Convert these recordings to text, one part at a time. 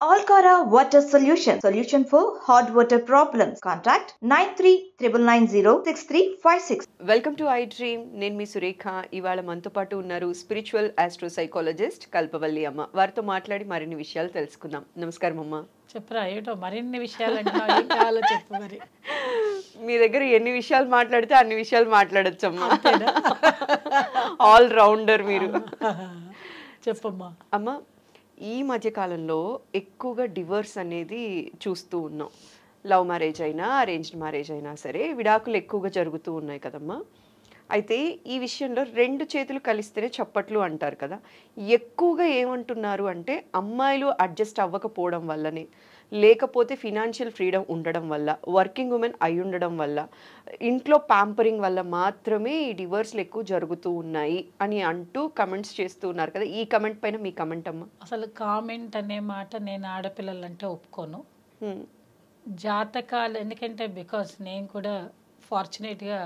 Alcara Water Solution for hot water problems. Contact 9399906356. Welcome to I dream. నేను మీ సురేఖ. ఇవాళ మనతో పాటు ఉన్నారు స్పిరిచువల్ ఆస్ట్రోసైకాలజిస్ట్ కల్పవల్లి అమ్మ. వారితో మాట్లాడి మరిన్ని విషయాలు తెలుసుకుందాం. నమస్కారం అమ్మ. చెప్పరా ఏటో మరిన్ని విషయాలు అంటే ఏం కావాలో చెప్పు మరి. మీ దగ్గర ఎన్ని విషయాలు మాట్లాడితే అన్ని విషయాలు మాట్లాడచ్చు అమ్మా. ఆల్ రౌండర్ మీరు. చెప్పమ్మా. అమ్మ, ఈ మధ్య కాలంలో ఎక్కువగా డివోర్స్ అనేది చూస్తూ ఉన్నాం. లవ్ మ్యారేజ్ అయినా అరేంజ్డ్ మ్యారేజ్ అయినా సరే విడాకులు ఎక్కువగా జరుగుతూ ఉన్నాయి కదమ్మా. అయితే ఈ విషయంలో రెండు చేతులు కలిస్తేనే చప్పట్లు అంటారు కదా. ఎక్కువగా ఏమంటున్నారు అంటే అమ్మాయిలు అడ్జస్ట్ అవ్వకపోవడం వల్లనే, లేకపోతే ఫినాన్షియల్ ఫ్రీడమ్ ఉండడం వల్ల, వర్కింగ్ ఉమెన్ అయి ఉండడం వల్ల, ఇంట్లో ప్యాంపరింగ్ వల్ల మాత్రమే ఈ డివోర్స్లు ఎక్కువ జరుగుతూ ఉన్నాయి అని అంటూ కమెంట్స్ చేస్తూ ఉన్నారు కదా. ఈ కమెంట్ పైన మీ కమెంట్ అమ్మా. అసలు కామెంట్ అనే మాట నేను ఆడపిల్లలంటే ఒప్పుకోను. జాతకాలు ఎందుకంటే బికాస్ నేను కూడా ఫార్చునేట్గా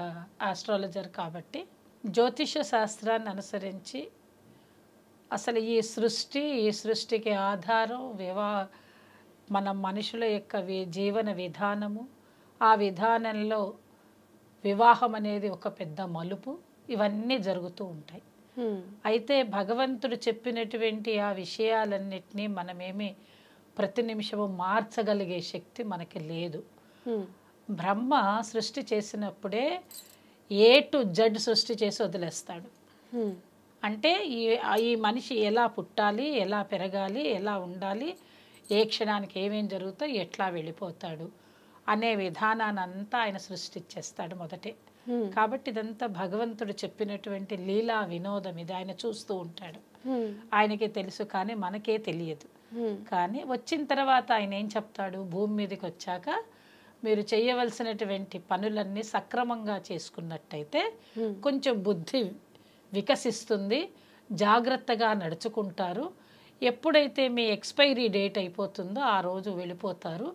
ఆస్ట్రాలజర్ కాబట్టి జ్యోతిష శాస్త్రాన్ని అనుసరించి అసలు ఈ సృష్టికి ఆధారం మన మనుషుల యొక్క జీవన విధానము, ఆ విధానంలో వివాహం అనేది ఒక పెద్ద మలుపు, ఇవన్నీ జరుగుతూ ఉంటాయి. అయితే భగవంతుడు చెప్పినటువంటి ఆ విషయాలన్నిటినీ మనమేమి ప్రతి నిమిషము మార్చగలిగే శక్తి మనకి లేదు. బ్రహ్మ సృష్టి చేసినప్పుడే ఏ టు జడ్ సృష్టి చేసి వదిలేస్తాడు. అంటే ఈ మనిషి ఎలా పుట్టాలి, ఎలా పెరగాలి, ఎలా ఉండాలి, ఏ క్షణానికి ఏమేం జరుగుతాయి, ఎట్లా వెళ్ళిపోతాడు అనే విధానాన్ని అంతా ఆయన సృష్టించేస్తాడు మొదటే. కాబట్టి ఇదంతా భగవంతుడు చెప్పినటువంటి లీలా వినోదం. ఇది ఆయన చూస్తూ ఉంటాడు, ఆయనకే తెలుసు, కానీ మనకే తెలియదు. కానీ వచ్చిన తర్వాత ఆయన ఏం చెప్తాడు, భూమి మీదకి వచ్చాక మీరు చేయవలసినటువంటి పనులన్నీ సక్రమంగా చేసుకున్నట్టయితే కొంచెం బుద్ధి వికసిస్తుంది, జాగ్రత్తగా నడుచుకుంటారు. ఎప్పుడైతే మీ ఎక్స్పైరీ డేట్ అయిపోతుందో ఆ రోజు వెళ్ళిపోతారు.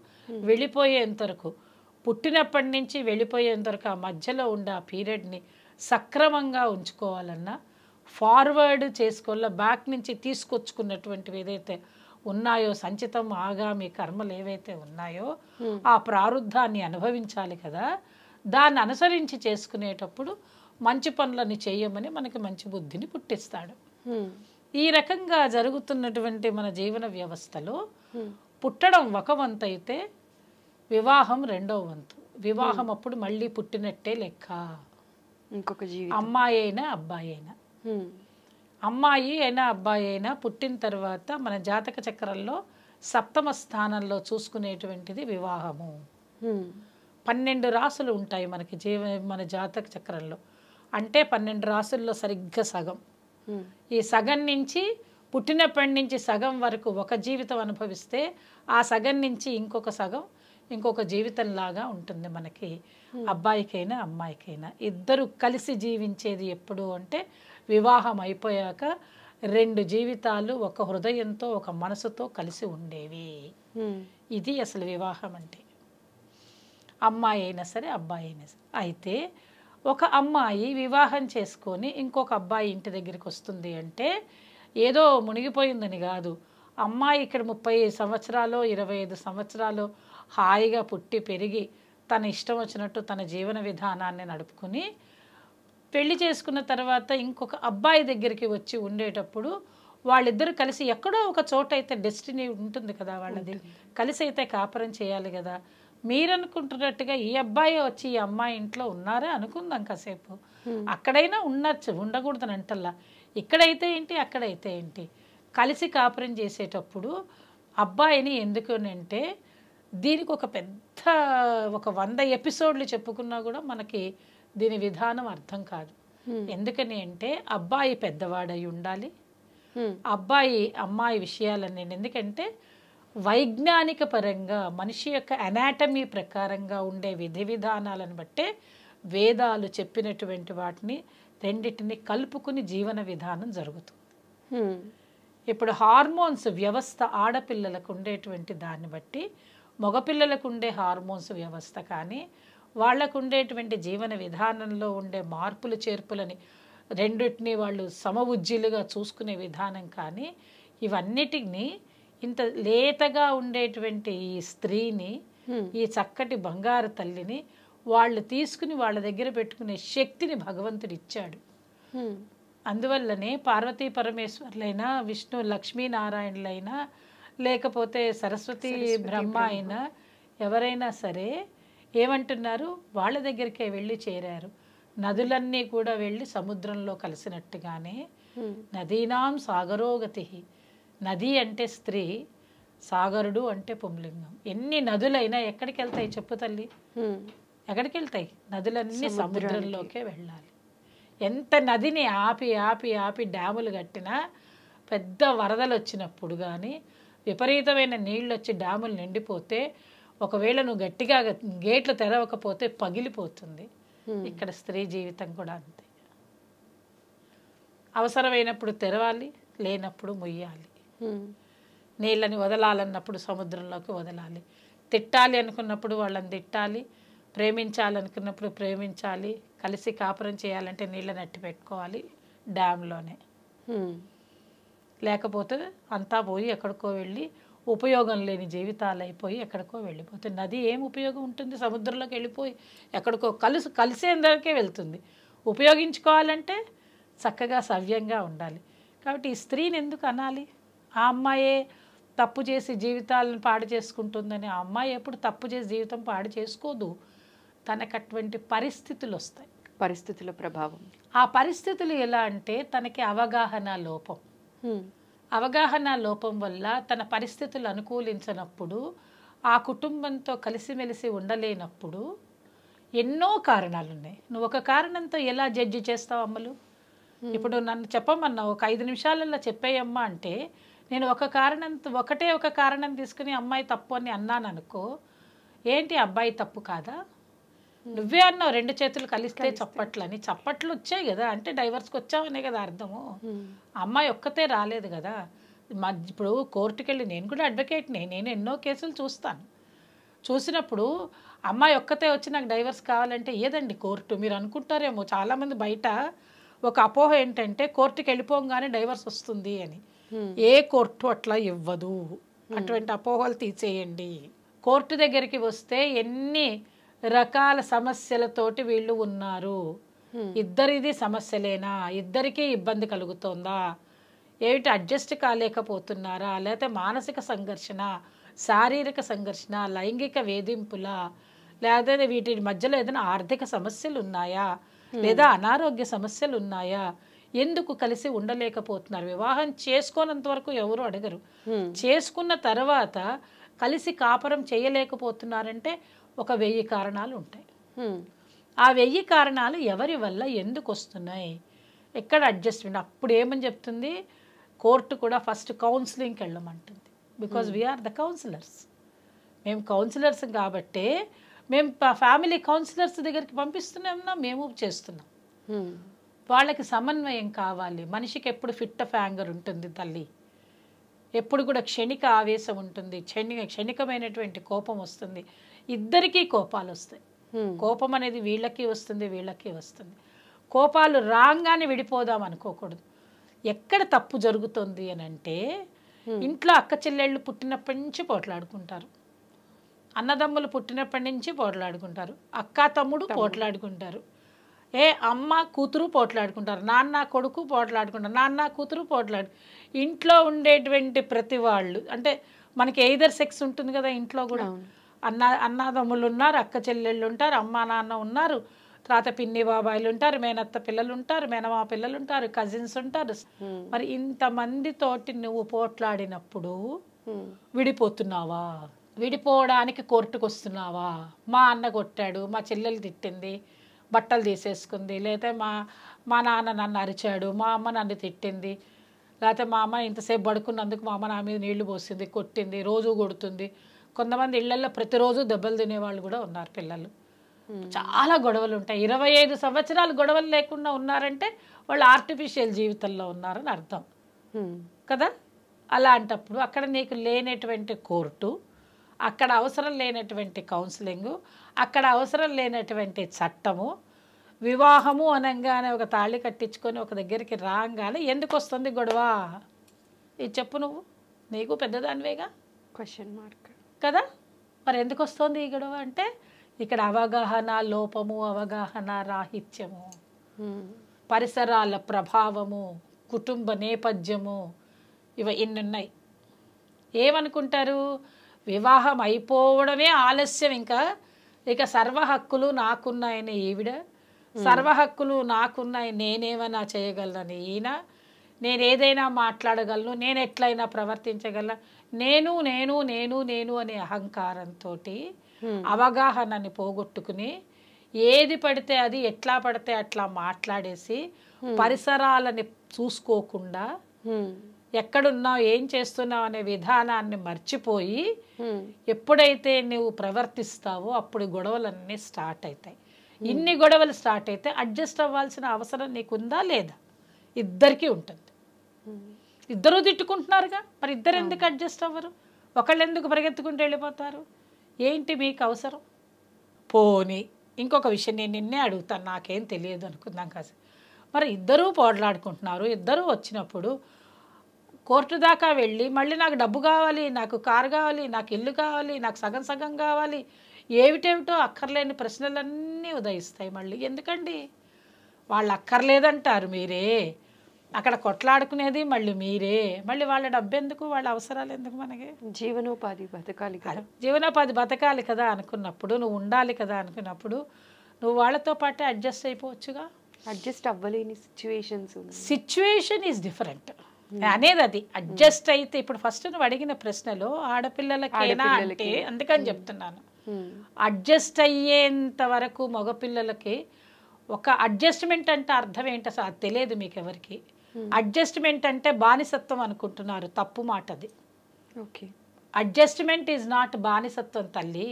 వెళ్ళిపోయేంతవరకు, పుట్టినప్పటి నుంచి వెళ్ళిపోయేంతవరకు ఆ మధ్యలో ఉండే ఆ పీరియడ్ని సక్రమంగా ఉంచుకోవాలన్నా, ఫార్వర్డ్ చేసుకోవాల, బ్యాక్ నుంచి తీసుకొచ్చుకున్నటువంటివి ఏదైతే ఉన్నాయో, సంచితం ఆగామి కర్మలు ఏవైతే ఉన్నాయో ఆ ప్రారుద్ధాన్ని అనుభవించాలి కదా. దాన్ని అనుసరించి చేసుకునేటప్పుడు మంచి పనులని చేయమని మనకి మంచి బుద్ధిని పుట్టిస్తాడు. ఈ రకంగా జరుగుతున్నటువంటి మన జీవన వ్యవస్థలో పుట్టడం ఒక వంతు అయితే వివాహం రెండో వంతు. వివాహం అప్పుడు మళ్ళీ పుట్టినట్టే లెక్క. ఇంకొక జీవితం, అమ్మాయి అయినా అబ్బాయి అయినా, అమ్మాయి అయినా అబ్బాయి అయినా పుట్టిన తర్వాత మన జాతక చక్రంలో సప్తమ స్థానంలో చూసుకునేటువంటిది వివాహము. 12 రాసులు ఉంటాయి మనకి మన జాతక చక్రంలో. అంటే 12 రాసుల్లో సరిగ్గా సగం. ఈ సగం నుంచి పుట్టినప్పటి నుంచి సగం వరకు ఒక జీవితం అనుభవిస్తే ఆ సగం నుంచి ఇంకొక సగం ఇంకొక జీవితంలాగా ఉంటుంది మనకి. అబ్బాయికైనా అమ్మాయికైనా ఇద్దరు కలిసి జీవించేది ఎప్పుడు అంటే వివాహం అయిపోయాక 2 జీవితాలు ఒక హృదయంతో ఒక మనసుతో కలిసి ఉండేవి. ఇది అసలు వివాహం అంటే. అమ్మాయి అయినా సరే అబ్బాయి అయినా సరే. అయితే ఒక అమ్మాయి వివాహం చేసుకొని ఇంకొక అబ్బాయి ఇంటి దగ్గరికి వస్తుంది అంటే ఏదో మునిగిపోయిందని కాదు. అమ్మాయి ఇక్కడ 30 సంవత్సరాలు 25 సంవత్సరాలు హాయిగా పుట్టి పెరిగి తన ఇష్టం వచ్చినట్టు తన జీవన విధానాన్ని నడుపుకుని పెళ్లి చేసుకున్న తర్వాత ఇంకొక అబ్బాయి దగ్గరికి వచ్చి ఉండేటప్పుడు వాళ్ళిద్దరు కలిసి ఎక్కడో ఒక చోట అయితే డెస్టినీ ఉంటుంది కదా వాళ్ళది, కలిసి అయితే కాపురం చేయాలి కదా. మీరనుకుంటున్నట్టుగా ఈ అబ్బాయి వచ్చి ఈ అమ్మాయి ఇంట్లో ఉన్నారే అనుకుందాం కాసేపు, అక్కడైనా ఉండొచ్చు, ఉండకూడదని అంటల్లా. ఇక్కడైతే ఏంటి అక్కడైతే ఏంటి, కలిసి కాపురం చేసేటప్పుడు అబ్బాయిని ఎందుకు అంటే దీనికి ఒక పెద్ద 100 ఎపిసోడ్లు చెప్పుకున్నా కూడా మనకి దీని విధానం అర్థం కాదు. ఎందుకని అంటే అబ్బాయి పెద్దవాడై ఉండాలి, అబ్బాయి అమ్మాయి విషయాలన్నీ. ఎందుకంటే వైజ్ఞానిక పరంగా మనిషి యొక్క అనాటమీ ప్రకారంగా ఉండే విధి విధానాలను బట్టే వేదాలు చెప్పినటువంటి వాటిని రెండింటిని కలుపుకుని జీవన విధానం జరుగుతుంది. ఇప్పుడు హార్మోన్స్ వ్యవస్థ ఆడపిల్లలకు ఉండేటువంటి దాన్ని బట్టి మగపిల్లలకు ఉండే హార్మోన్స్ వ్యవస్థ కానీ, వాళ్లకు ఉండేటువంటి జీవన విధానంలో ఉండే మార్పులు చేర్పులని రెండింటినీ వాళ్ళు సమవుజ్జీలుగా చూసుకునే విధానం కానీ, ఇవన్నిటిని ఇంత లేతగా ఉండేటువంటి ఈ స్త్రీని, ఈ చక్కటి బంగారు తల్లిని వాళ్ళు తీసుకుని వాళ్ళ దగ్గర పెట్టుకునే శక్తిని భగవంతుడు ఇచ్చాడు. అందువల్లనే పార్వతీ పరమేశ్వర్లైనా, విష్ణు లక్ష్మీనారాయణులైనా, లేకపోతే సరస్వతి బ్రహ్మ అయినా ఎవరైనా సరే ఏమంటున్నారు, వాళ్ళ దగ్గరికే వెళ్ళి చేరారు. నదులన్నీ కూడా వెళ్ళి సముద్రంలో కలిసినట్టుగానే నదీనాం సాగరోగతి. నది అంటే స్త్రీ, సాగరుడు అంటే పుంలింగం. ఎన్ని నదులైనా ఎక్కడికి వెళ్తాయి చెప్పు తల్లి? ఎక్కడికి వెళ్తాయి? నదులన్నీ సముద్రంలోకే వెళ్ళాలి. ఎంత నదిని ఆపి ఆపి ఆపి డ్యాములు కట్టినా పెద్ద వరదలు వచ్చినప్పుడు కానీ, విపరీతమైన నీళ్ళు వచ్చి డ్యాములు నిండిపోతే, ఒకవేళ నువ్వు గట్టిగా గేట్లు తెరవకపోతే పగిలిపోతుంది. ఇక్కడ స్త్రీ జీవితం కూడా అంతే. అవసరమైనప్పుడు తెరవాలి, లేనప్పుడు మొయ్యాలి. నీళ్ళని వదలాలన్నప్పుడు సముద్రంలోకి వదలాలి. తిట్టాలి అనుకున్నప్పుడు వాళ్ళని తిట్టాలి, ప్రేమించాలనుకున్నప్పుడు ప్రేమించాలి, కలిసి కాపురం చేయాలంటే నీళ్ళని అట్టి పెట్టుకోవాలి డ్యామ్లోనే. లేకపోతే అంతా పోయి ఎక్కడికో వెళ్ళి ఉపయోగం లేని జీవితాలు అయిపోయి ఎక్కడికో వెళ్ళిపోతే, నది ఏం ఉపయోగం ఉంటుంది? సముద్రంలోకి వెళ్ళిపోయి ఎక్కడికో కలిసేందరికే వెళ్తుంది. ఉపయోగించుకోవాలంటే చక్కగా సవ్యంగా ఉండాలి. కాబట్టి ఈ స్త్రీని ఎందుకు అనాలి? ఆ అమ్మాయే తప్పు చేసి జీవితాలను పాడు చేసుకుంటుందని. ఆ అమ్మాయి ఎప్పుడు తప్పు చేసి జీవితం పాడు చేసుకోదు. తనకు అటువంటి పరిస్థితులు వస్తాయి, పరిస్థితుల ప్రభావం. ఆ పరిస్థితులు ఎలా అంటే తనకి అవగాహన లోపం. అవగాహన లోపం వల్ల తన పరిస్థితులు అనుకూలించినప్పుడు, ఆ కుటుంబంతో కలిసిమెలిసి ఉండలేనప్పుడు ఎన్నో కారణాలు ఉన్నాయి. నువ్వు ఒక కారణంతో ఎలా జడ్జి చేస్తావు అమ్మలు? ఇప్పుడు నన్ను చెప్పమన్నావు, ఒక 5 నిమిషాలలో చెప్పేయమ్మా అంటే నేను ఒకటే ఒక కారణం తీసుకుని అమ్మాయి తప్పు అని అన్నాను అనుకో, ఏంటి అబ్బాయి తప్పు కాదా? నువ్వే అన్నావు 2 చేతులు కలిస్తే చప్పట్లని. చప్పట్లు వచ్చాయి కదా, అంటే డైవర్స్కి వచ్చావనే కదా అర్థము. అమ్మాయి ఒక్కతే రాలేదు కదా. ఇప్పుడు కోర్టుకి వెళ్ళి, నేను కూడా అడ్వకేట్ని, నేను ఎన్నో కేసులు చూస్తాను. చూసినప్పుడు అమ్మాయి ఒక్కతే వచ్చి నాకు డైవర్స్ కావాలంటే ఏదండి కోర్టు? మీరు అనుకుంటారేమో చాలామంది బయట ఒక అపోహ ఏంటంటే కోర్టుకి వెళ్ళిపోగానే డైవర్స్ వస్తుంది అని. ఏ కోర్టు అట్లా ఇవ్వదు. అటువంటి అపోహలు తీసేయండి. కోర్టు దగ్గరికి వస్తే ఎన్ని రకాల సమస్యలతోటి వీళ్ళు ఉన్నారు. ఇద్దరిది సమస్యలేనా? ఇద్దరికీ ఇబ్బంది కలుగుతోందా? ఏమిటి అడ్జస్ట్ కాలేకపోతున్నారా? లేకపోతే మానసిక సంఘర్షణ, శారీరక సంఘర్షణ, లైంగిక వేధింపుల, లేదా వీటి మధ్యలో ఏదైనా ఆర్థిక సమస్యలు ఉన్నాయా, లేదా అనారోగ్య సమస్యలు ఉన్నాయా? ఎందుకు కలిసి ఉండలేకపోతున్నారు? వివాహం చేసుకోనంత వరకు ఎవరు అడగరు. చేసుకున్న తర్వాత కలిసి కాపురం చేయలేకపోతున్నారంటే ఒక 1000 కారణాలు ఉంటాయి. ఆ 1000 కారణాలు ఎవరి వల్ల ఎందుకు వస్తున్నాయి? ఎక్కడ అడ్జస్ట్మెంట్? అప్పుడు ఏమని చెప్తుంది కోర్టు కూడా? ఫస్ట్ కౌన్సిలింగ్కి వెళ్ళమంటుంది. Because we are the counsellors. మేము కౌన్సిలర్స్ కాబట్టే మేము ఫ్యామిలీ కౌన్సిలర్స్ దగ్గరికి పంపిస్తున్నాం, మేము చేస్తున్నాం. వాళ్ళకి సమన్వయం కావాలి. మనిషికి ఎప్పుడు ఫిట్ ఆఫ్ యాంగర్ ఉంటుంది తల్లి, ఎప్పుడు కూడా క్షణిక ఆవేశం ఉంటుంది, క్షణికమైనటువంటి కోపం వస్తుంది. ఇద్దరికీ కోపాలు వస్తాయి. కోపం అనేది వీళ్ళకి వస్తుంది, వీళ్ళకి వస్తుంది. కోపాలు రాగానే విడిపోదాం అనుకోకూడదు. ఎక్కడ తప్పు జరుగుతుంది అని అంటే, ఇంట్లో అక్క చెల్లెళ్ళు పుట్టినప్పటి నుంచి పోట్లాడుకుంటారు, అన్నదమ్ములు పుట్టినప్పటి నుంచి పోట్లాడుకుంటారు, అక్క తమ్ముడు పోట్లాడుకుంటారు, అమ్మ కూతురు పోట్లాడుకుంటారు, నాన్న కొడుకు పోట్లాడుకుంటారు, నాన్న కూతురు ఇంట్లో ఉండేటువంటి ప్రతి వాళ్ళు, అంటే మనకి ఎయిదర్ సెక్స్ ఉంటుంది కదా ఇంట్లో కూడా. అన్నదమ్ములు ఉన్నారు, అక్క చెల్లెళ్ళు ఉంటారు, అమ్మ నాన్న ఉన్నారు, తర్వాత పిన్ని బాబాయిలు ఉంటారు, మేనత్త పిల్లలు ఉంటారు, మేనమా పిల్లలు ఉంటారు, కజిన్స్ ఉంటారు. మరి ఇంతమందితోటి నువ్వు పోట్లాడినప్పుడు విడిపోతున్నావా? విడిపోవడానికి కోర్టుకు వస్తున్నావా? మా అన్న కొట్టాడు, మా చెల్లెలు తిట్టింది, బట్టలు తీసేసుకుంది, లేదా మా నాన్న నన్ను అరిచాడు, మా అమ్మ నన్ను తిట్టింది, లేకపోతే మా అమ్మ ఇంతసేపు పడుకున్నందుకు మా అమ్మ నా మీద నీళ్లు పోసింది, కొట్టింది, రోజు కొడుతుంది. కొంతమంది ఇళ్లలో ప్రతిరోజు దెబ్బలు తినేవాళ్ళు కూడా ఉన్నారు పిల్లలు. చాలా గొడవలు ఉంటాయి. 25 సంవత్సరాలు గొడవలు లేకుండా ఉన్నారంటే వాళ్ళు ఆర్టిఫిషియల్ జీవితంలో ఉన్నారని అర్థం కదా. అలాంటప్పుడు అక్కడ నీకు లేనటువంటి కోర్టు, అక్కడ అవసరం లేనటువంటి కౌన్సిలింగు, అక్కడ అవసరం లేనటువంటి చట్టము, వివాహము అనగానే ఒక తాళి కట్టించుకొని ఒక దగ్గరికి రాగానే ఎందుకు వస్తుంది గొడవ? ఇది చెప్పు నువ్వు. నీకు పెద్దదానివేగా క్వశ్చన్ మార్క్ కదా. మరి ఎందుకు వస్తుంది ఈ గొడవ అంటే ఇక్కడ అవగాహన లోపము, అవగాహన రాహిత్యము, పరిసరాల ప్రభావము, కుటుంబ నేపథ్యము, ఇన్ని ఉన్నాయి. ఏమనుకుంటారు, వివాహం అయిపోవడమే ఆలస్యం, ఇక సర్వ హక్కులు నాకున్నాయని ఈవిడ, సర్వ హక్కులు నాకున్నాయి, నేనేమైనా చేయగలనని ఈయన, నేను ఏదైనా మాట్లాడగలను, నేను ఎట్లయినా ప్రవర్తించగలను, నేను నేను నేను నేను అనే అహంకారంతో అవగాహనని పోగొట్టుకుని ఏది పడితే అది ఎట్లా పడితే అట్లా మాట్లాడేసి పరిసరాలని చూసుకోకుండా ఎక్కడున్నావు ఏం చేస్తున్నావు అనే విధానాన్ని మర్చిపోయి ఎప్పుడైతే నువ్వు ప్రవర్తిస్తావో అప్పుడు గొడవలన్నీ స్టార్ట్ అవుతాయి. ఇన్ని గొడవలు స్టార్ట్ అయితే అడ్జస్ట్ అవ్వాల్సిన అవసరం నీకుందా లేదా? ఇద్దరికీ ఉంటుంది. ఇద్దరూ తిట్టుకుంటున్నారుగా, మరి ఇద్దరు ఎందుకు అడ్జస్ట్ అవ్వరు? ఒకళ్ళు ఎందుకు పరిగెత్తుకుంటూ వెళ్ళిపోతారు? ఏంటి మీకు అవసరం? పోనీ ఇంకొక విషయం నేను నిన్నే అడుగుతాను, నాకేం తెలియదు అనుకుందాం కాదు. మరి ఇద్దరూ పోట్లాడుకుంటున్నారు, ఇద్దరూ వచ్చినప్పుడు కోర్టు దాకా వెళ్ళి మళ్ళీ నాకు డబ్బు కావాలి, నాకు కారు కావాలి, నాకు ఇల్లు కావాలి, నాకు సగం సగం కావాలి, ఏమిటేమిటో అక్కర్లేని ప్రశ్నలన్నీ ఉదయిస్తాయి. మళ్ళీ ఎందుకండి? వాళ్ళు అక్కర్లేదంటారు మీరే, అక్కడ కొట్లాడుకునేది మళ్ళీ మీరే, మళ్ళీ వాళ్ళ డబ్బు ఎందుకు, వాళ్ళ అవసరాలు ఎందుకు? మనకి జీవనోపాధి బతకాలి కదా, జీవనోపాధి బతకాలి కదా అనుకున్నప్పుడు, నువ్వు ఉండాలి కదా అనుకున్నప్పుడు నువ్వు వాళ్ళతో పాటే అడ్జస్ట్ అయిపోవచ్చుగా. అడ్జస్ట్ అవ్వలేని సిచ్యువేషన్ ఈజ్ డిఫరెంట్ అనేది అది. అడ్జస్ట్ అయితే ఇప్పుడు ఫస్ట్ నువ్వు అడిగిన ప్రశ్నలో ఆడపిల్లలకేనా అంటే అందుకని చెప్తున్నాను, అడ్జస్ట్ అయ్యేంత వరకు మగపిల్లలకి ఒక అడ్జస్ట్మెంట్ అంటే అర్థం ఏంటి అసలు అది తెలియదు మీకు ఎవరికి. అడ్జస్ట్మెంట్ అంటే బానిసత్వం అనుకుంటున్నారు, తప్పు మాట అది. ఓకే, అడ్జస్ట్మెంట్ ఈజ్ నాట్ బానిసత్వం తల్లి.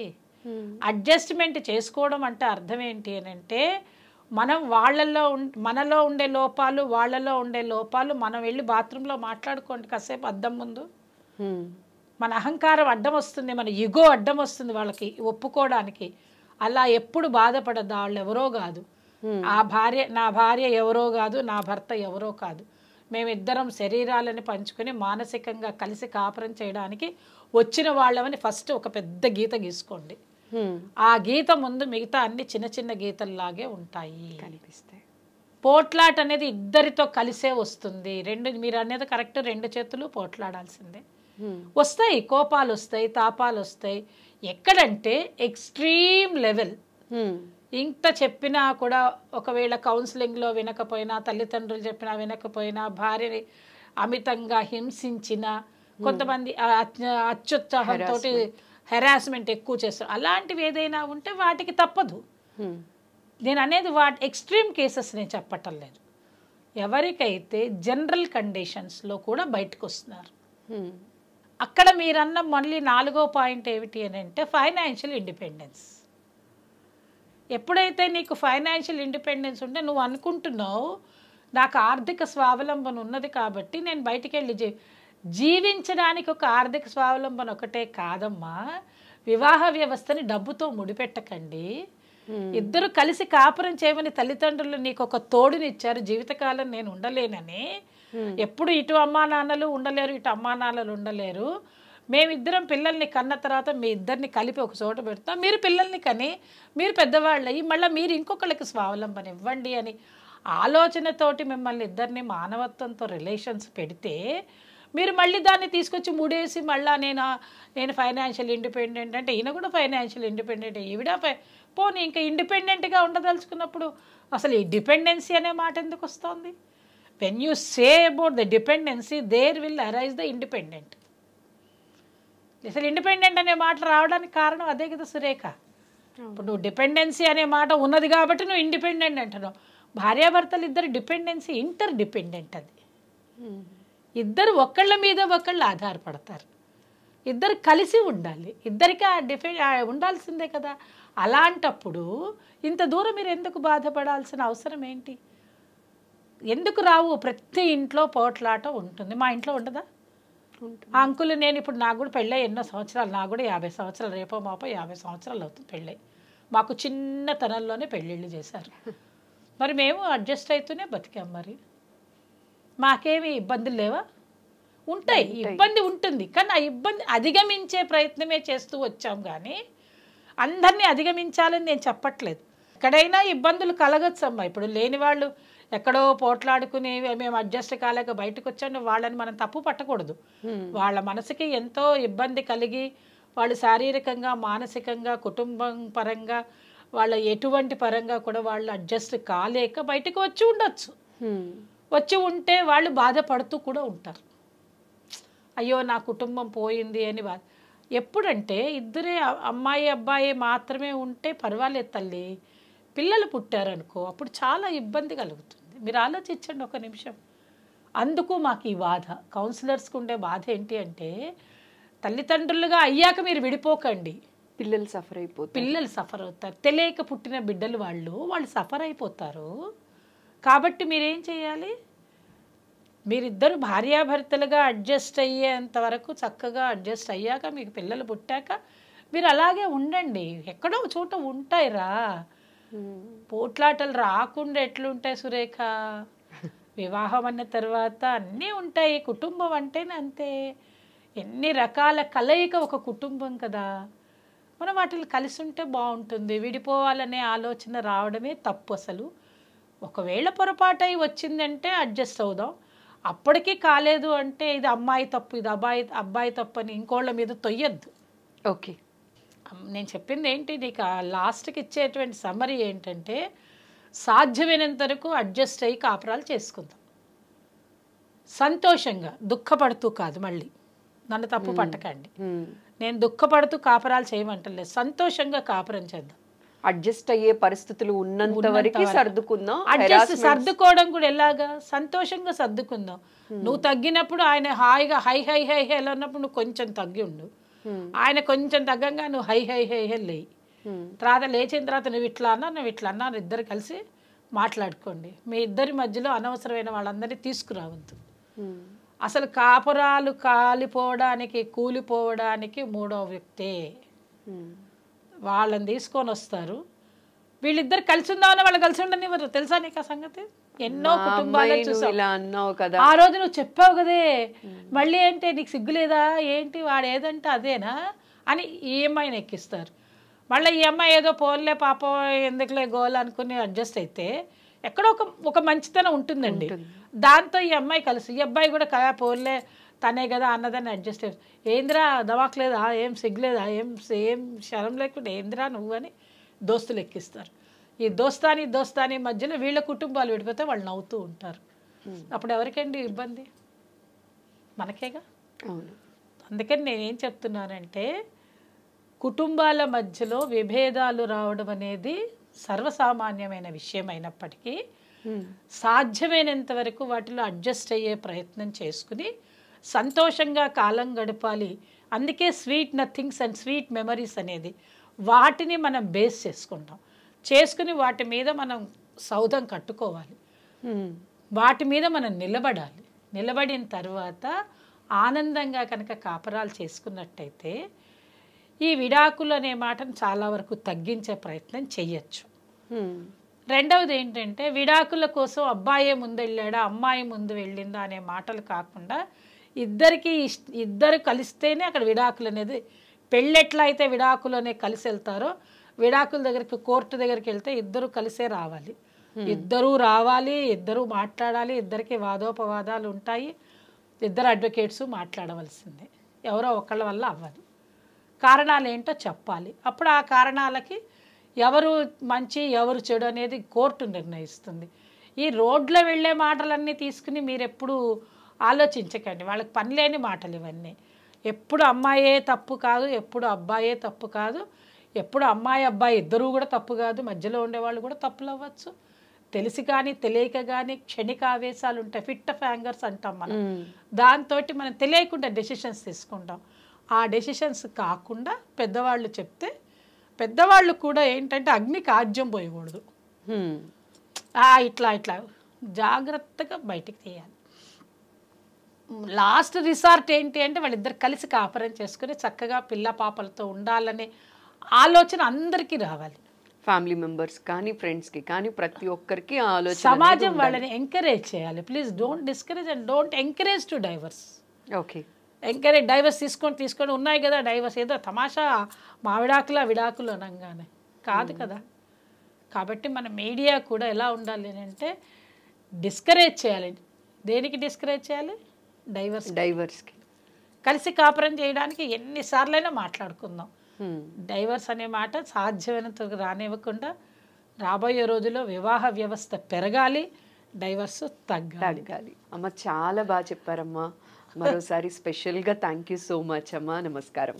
అడ్జస్ట్మెంట్ చేసుకోవడం అంటే అర్థం ఏంటి అని అంటే మనం మనలో ఉండే లోపాలు, వాళ్ళలో ఉండే లోపాలు మనం వెళ్ళి బాత్రూంలో మాట్లాడుకోండి కాసేపు అద్దం ముందు. మన అహంకారం అడ్డం వస్తుంది, మన ఇగో అడ్డం వస్తుంది వాళ్ళకి ఒప్పుకోవడానికి. అలా ఎప్పుడు బాధపడద్దు, వాళ్ళు ఎవరో కాదు, నా భార్య ఎవరో కాదు, నా భర్త ఎవరో కాదు, మేమిద్దరం శరీరాలని పంచుకొని మానసికంగా కలిసి కాపురం చేయడానికి వచ్చిన వాళ్ళమని ఫస్ట్ ఒక పెద్ద గీత గీసుకోండి. ఆ గీత ముందు మిగతా అన్ని చిన్న చిన్న గీతల్లాగే ఉంటాయి, కనిపిస్తాయి. పోట్లాట అనేది ఇద్దరితో కలిసే వస్తుంది. మీరు అనేది కరెక్ట్, రెండు చేతులు పోట్లాడాల్సిందే. వస్తాయి కోపాలు, వస్తాయి తాపాలు వస్తాయి. ఎక్కడంటే ఎక్స్ట్రీమ్ లెవెల్. ఇంత చెప్పినా కూడా ఒకవేళ కౌన్సిలింగ్లో వినకపోయినా, తల్లిదండ్రులు చెప్పినా వినకపోయినా, భార్యని అమితంగా హింసించిన, కొంతమంది అత్యుత్సాహంతో హెరాస్మెంట్ ఎక్కువ చేస్తారు, అలాంటివి ఏదైనా ఉంటే వాటికి తప్పదు. నేను అనేది ఎక్స్ట్రీమ్ కేసెస్ నేను చెప్పటం లేదు. ఎవరికైతే జనరల్ కండిషన్స్లో కూడా బయటకు వస్తున్నారు, అక్కడ మీరన్న మళ్ళీ 4వ పాయింట్ ఏమిటి అని అంటే ఫైనాన్షియల్ ఇండిపెండెన్స్. ఎప్పుడైతే నీకు ఫైనాన్షియల్ ఇండిపెండెన్స్ ఉంటే నువ్వు అనుకుంటున్నావు నాకు ఆర్థిక స్వావలంబన ఉన్నది కాబట్టి నేను బయటికి వెళ్ళి జీవించడానికి ఒక ఆర్థిక స్వావలంబన ఒకటే కాదమ్మా, వివాహ వ్యవస్థని డబ్బుతో ముడిపెట్టకండి. ఇద్దరు కలిసి కాపురం చేయమని తల్లిదండ్రులు నీకు ఒక తోడునిచ్చారు, జీవితకాలం నేను ఉండలేనని. ఎప్పుడు ఇటు అమ్మా నాన్నలు ఉండలేరు, ఇటు అమ్మా నాన్నలు ఉండలేరు. మేమిద్దరం పిల్లల్ని కన్న తర్వాత మీ ఇద్దరిని కలిపి ఒక చోట పెడతాం, మీరు పిల్లల్ని కని మీరు పెద్దవాళ్ళు అయ్యి మళ్ళీ మీరు ఇంకొకళ్ళకి స్వావలంబన ఇవ్వండి అని ఆలోచనతోటి మిమ్మల్ని ఇద్దరిని మానవత్వంతో రిలేషన్స్ పెడితే మీరు మళ్ళీ దాన్ని తీసుకొచ్చి ముడేసి మళ్ళీ నేను ఫైనాన్షియల్ ఇండిపెండెంట్ అంటే ఈయన కూడా ఫైనాన్షియల్ ఇండిపెండెంట్, ఈవిడ పోనీ ఇంకా ఇండిపెండెంట్గా ఉండదలుచుకున్నప్పుడు అసలు ఈ డిపెండెన్సీ అనే మాట ఎందుకు వస్తుంది? When you say about the dependency there will arise the independent. అసలు ఇండిపెండెంట్ అనే మాట రావడానికి కారణం అదే కదా సురేఖ. ఇప్పుడు నువ్వు డిపెండెన్సీ అనే మాట ఉన్నది కాబట్టి నువ్వు ఇండిపెండెంట్ అంటున్నావు. భార్యాభర్తలు ఇద్దరు డిపెండెన్సీ ఇంటర్ డిపెండెంట్, అది ఇద్దరు ఒకళ్ళ మీద ఒకళ్ళు ఆధారపడతారు, ఇద్దరు కలిసి ఉండాలి, ఇద్దరికి ఉండాల్సిందే కదా. అలాంటప్పుడు ఇంత దూరం మీరు ఎందుకు బాధపడాల్సిన అవసరం ఏంటి? ఎందుకు రావు? ప్రతి ఇంట్లో పోట్లాట ఉంటుంది. మా ఇంట్లో ఉండదా? ఆ అంకుల్ నేను ఇప్పుడు నాకు కూడా పెళ్ళై ఎన్నో సంవత్సరాలు, నాకు కూడా 50 సంవత్సరాలు, రేపో మాపో 50 సంవత్సరాలు అవుతుంది పెళ్ళై. మాకు చిన్నతనంలోనే పెళ్ళిళ్ళు చేశారు. మరి మేము అడ్జస్ట్ అవుతూనే బతికాం. మరి మాకేమి ఇబ్బందులు లేవా? ఉంటాయి, ఇబ్బంది ఉంటుంది. కానీ ఆ ఇబ్బంది అధిగమించే ప్రయత్నమే చేస్తూ వచ్చాం కానీ అందరినీ అధిగమించాలని నేను చెప్పట్లేదు. ఎక్కడైనా ఇబ్బందులు కలగచ్చమ్మా. ఇప్పుడు లేని వాళ్ళు ఎక్కడో పోట్లాడుకుని మేము అడ్జస్ట్ కాలేక బయటకు వచ్చాను వాళ్ళని మనం తప్పు పట్టకూడదు. వాళ్ళ మనసుకి ఎంతో ఇబ్బంది కలిగి వాళ్ళు శారీరకంగా, మానసికంగా, కుటుంబం పరంగా, వాళ్ళ ఎటువంటి పరంగా కూడా వాళ్ళు అడ్జస్ట్ కాలేక బయటకు వచ్చి ఉండొచ్చు. వచ్చి ఉంటే వాళ్ళు బాధపడుతూ కూడా ఉంటారు. అయ్యో నా కుటుంబం పోయింది అని బాధ. ఎప్పుడంటే ఇద్దరే అమ్మాయి అబ్బాయి మాత్రమే ఉంటే పర్వాలేదు తల్లి. పిల్లలు పుట్టారనుకో అప్పుడు చాలా ఇబ్బంది కలుగుతుంది. మీరు ఆలోచించండి ఒక నిమిషం. అందుకు మాకు ఈ బాధ. కౌన్సిలర్స్కి ఉండే బాధ ఏంటి అంటే తల్లిదండ్రులుగా అయ్యాక మీరు విడిపోకండి, పిల్లలు సఫర్ అవుతారు. తెలియక పుట్టిన బిడ్డలు వాళ్ళు సఫర్ అయిపోతారు. కాబట్టి మీరేం చేయాలి? మీరిద్దరు భార్యాభర్తలుగా అడ్జస్ట్ అయ్యేంత వరకు చక్కగా అడ్జస్ట్ అయ్యాక మీకు పిల్లలు పుట్టాక మీరు అలాగే ఉండండి. ఎక్కడో చోట ఉంటాయిరా పోట్లాటలు రాకుండా. ఎట్లుంటాయి సురేఖ? వివాహం అన్న తర్వాత అన్నీ ఉంటాయి. కుటుంబం అంటేనే అంతే, ఎన్ని రకాల కలయిక ఒక కుటుంబం కదా. మనం వాటిని కలిసి ఉంటే బాగుంటుంది. విడిపోవాలనే ఆలోచన రావడమే తప్పు అసలు. ఒకవేళ పొరపాటు అయి వచ్చిందంటే అడ్జస్ట్ అవుదాం. అప్పటికీ కాలేదు అంటే ఇది అమ్మాయి తప్పు, ఇది అబ్బాయి తప్పు అని ఇంకోళ్ళ మీద తొయ్యొద్దు. ఓకే, నేను చెప్పింది ఏంటి, నీకు లాస్ట్కి ఇచ్చేటువంటి సమ్మరీ ఏంటంటే సాధ్యమైనంత వరకు అడ్జస్ట్ అయ్యి కాపురాలు చేసుకుందాం సంతోషంగా, దుఃఖపడుతూ కాదు. మళ్ళీ నన్ను తప్పు పట్టకండి, నేను దుఃఖపడుతూ కాపురాలు చేయమంటలేదు. సంతోషంగా కాపురం చేద్దాం. అడ్జస్ట్ అయ్యే పరిస్థితులు ఉన్నంత వరకు సర్దుకుందాం. సర్దుకోవడం కూడా ఎలాగా? సంతోషంగా సర్దుకుందాం. నువ్వు తగ్గినప్పుడు ఆయన హాయిగా హై హై హై హై అన్నప్పుడు నువ్వు కొంచెం తగ్గి ఉండు. ఆయన కొంచెం తగ్గంగా నువ్వు హై హై హై హై లేయి. తర్వాత లేచిన తర్వాత నువ్వు ఇట్లా అన్నా ఇద్దరు కలిసి మాట్లాడుకోండి. మీ ఇద్దరి మధ్యలో అనవసరమైన వాళ్ళందరినీ తీసుకురావద్దు. అసలు కాపురాలు కాలిపోవడానికి, కూలిపోవడానికి మూడో వ్యక్తే. వాళ్ళని తీసుకొని వస్తారు. వీళ్ళిద్దరు కలిసి ఉందామని వాళ్ళు కలిసి ఉండనివ్వరు. తెలుసా నీకు ఆ సంగతి? ఎన్నో కుటుంబాలు చూసావు. ఆ రోజు నువ్వు చెప్పావు కదే, మళ్ళీ అంటే నీకు సిగ్గులేదా ఏంటి, వాడు ఏదంటే అదేనా అని ఈ అమ్మాయిని ఎక్కిస్తారు. మళ్ళీ ఈ అమ్మాయి ఏదో పోన్లే పాపం ఎందుకులే గోల్ అనుకుని అడ్జస్ట్ అయితే ఎక్కడో ఒక మంచితనం ఉంటుందండి. దాంతో ఈ అమ్మాయి కలిసి ఈ అబ్బాయి కూడా కదా పోన్లే తనే కదా అన్నదాన్ని అడ్జస్ట్ అయ్యి, ఏందిరా దవాకలేదా, ఏం సిగ్గులేదా, ఏం శరం లేకుండా ఏందిరా నువ్వు అని దోస్తులు ఎక్కిస్తారు. ఈ దోస్తాని మధ్యలో వీళ్ళ కుటుంబాలు విడిపోతే వాళ్ళు నవ్వుతూ ఉంటారు. అప్పుడు ఎవరికండి ఇబ్బంది? మనకేగా. అందుకని నేనేం చెప్తున్నానంటే కుటుంబాల మధ్యలో విభేదాలు రావడం అనేది సర్వసామాన్యమైన విషయం అయినప్పటికీ సాధ్యమైనంత వరకు వాటిలో అడ్జస్ట్ అయ్యే ప్రయత్నం చేసుకుని సంతోషంగా కాలం గడపాలి. అందుకే sweet nothings and sweet memories అనేది వాటిని మనం బేస్ చేసుకుని వాటి మీద మనం సౌధం కట్టుకోవాలి. వాటి మీద మనం నిలబడాలి. నిలబడిన తర్వాత ఆనందంగా కనుక కాపురాలు చేసుకున్నట్టయితే ఈ విడాకులు అనే మాటను చాలా వరకు తగ్గించే ప్రయత్నం చెయ్యొచ్చు. రెండవది ఏంటంటే విడాకుల కోసం అబ్బాయే ముందు వెళ్ళాడా అమ్మాయి ముందు వెళ్ళిందా అనే మాటలు కాకుండా ఇద్దరు కలిస్తేనే అక్కడ విడాకులు అనేది. పెళ్ళి ఎట్లా అయితే విడాకులు అనే కలిసి వెళ్తారో విడాకుల దగ్గరికి కోర్టు దగ్గరికి వెళ్తే ఇద్దరు కలిసే రావాలి. ఇద్దరూ మాట్లాడాలి. ఇద్దరికి వాదోపవాదాలు ఉంటాయి. ఇద్దరు అడ్వకేట్స్ మాట్లాడవలసిందే. ఎవరో ఒకళ్ళ వల్ల అవ్వదు. కారణాలు ఏంటో చెప్పాలి. అప్పుడు ఆ కారణాలకి ఎవరు మంచి ఎవరు చెడు అనేది కోర్టు నిర్ణయిస్తుంది. ఈ రోడ్లో వెళ్ళే మాటలన్నీ తీసుకుని మీరు ఎప్పుడు ఆలోచించకండి. వాళ్ళకి పని లేని మాటలు ఇవన్నీ. ఎప్పుడు అమ్మాయే తప్పు కాదు, ఎప్పుడు అబ్బాయే తప్పు కాదు, ఎప్పుడు అమ్మాయి అబ్బాయి ఇద్దరూ కూడా తప్పు కాదు. మధ్యలో ఉండేవాళ్ళు కూడా తప్పులు అవ్వచ్చు. తెలిసి కానీ తెలియక కానీ క్షణిక ఆవేశాలు ఉంటాయి. ఫిట్ ఆఫ్ యాంగర్స్ అంటాం మనం. దాంతో మనం తెలియకుండా డెసిషన్స్ తీసుకుంటాం. ఆ డెసిషన్స్ కాకుండా పెద్దవాళ్ళు చెప్తే పెద్దవాళ్ళు కూడా ఏంటంటే అగ్నికి ఆజ్యం పోయకూడదు. ఇట్లా జాగ్రత్తగా బయటికి తీయాలి. లాస్ట్ రిసార్ట్ ఏంటి అంటే వాళ్ళిద్దరు కలిసి కాపురం చేసుకుని చక్కగా పిల్ల పాపలతో ఉండాలనే ఆలోచన అందరికీ రావాలి. ఫ్యామిలీ మెంబర్స్ కానీ ఫ్రెండ్స్కి కానీ ప్రతి ఒక్కరికి ఆలోచన. సమాజం వాళ్ళని ఎంకరేజ్ చేయాలి. Please don't discourage and don't encourage to divorce. Okay. Encourage divorce తీసుకొని ఉన్నాయి కదా డైవర్స్, ఏదో తమాషా మా విడాకులు అనగానే కాదు కదా. కాబట్టి మన మీడియా కూడా ఎలా ఉండాలి అని అంటే డిస్కరేజ్ చేయాలి. దేనికి డిస్కరేజ్ చేయాలి? డైవర్స్కి. కలిసి కాపురం చేయడానికి ఎన్నిసార్లైనా మాట్లాడుకుందాం. డైవర్స్ అనే మాట సాధ్యమైనంత రానివ్వకుండా రాబోయే రోజుల్లో వివాహ వ్యవస్థ పెరగాలి, డైవర్స్ తగ్గాలి. అమ్మ చాలా బాగా చెప్పారమ్మా. మరోసారి స్పెషల్గా థ్యాంక్ యూ సో మచ్ అమ్మా. నమస్కారం.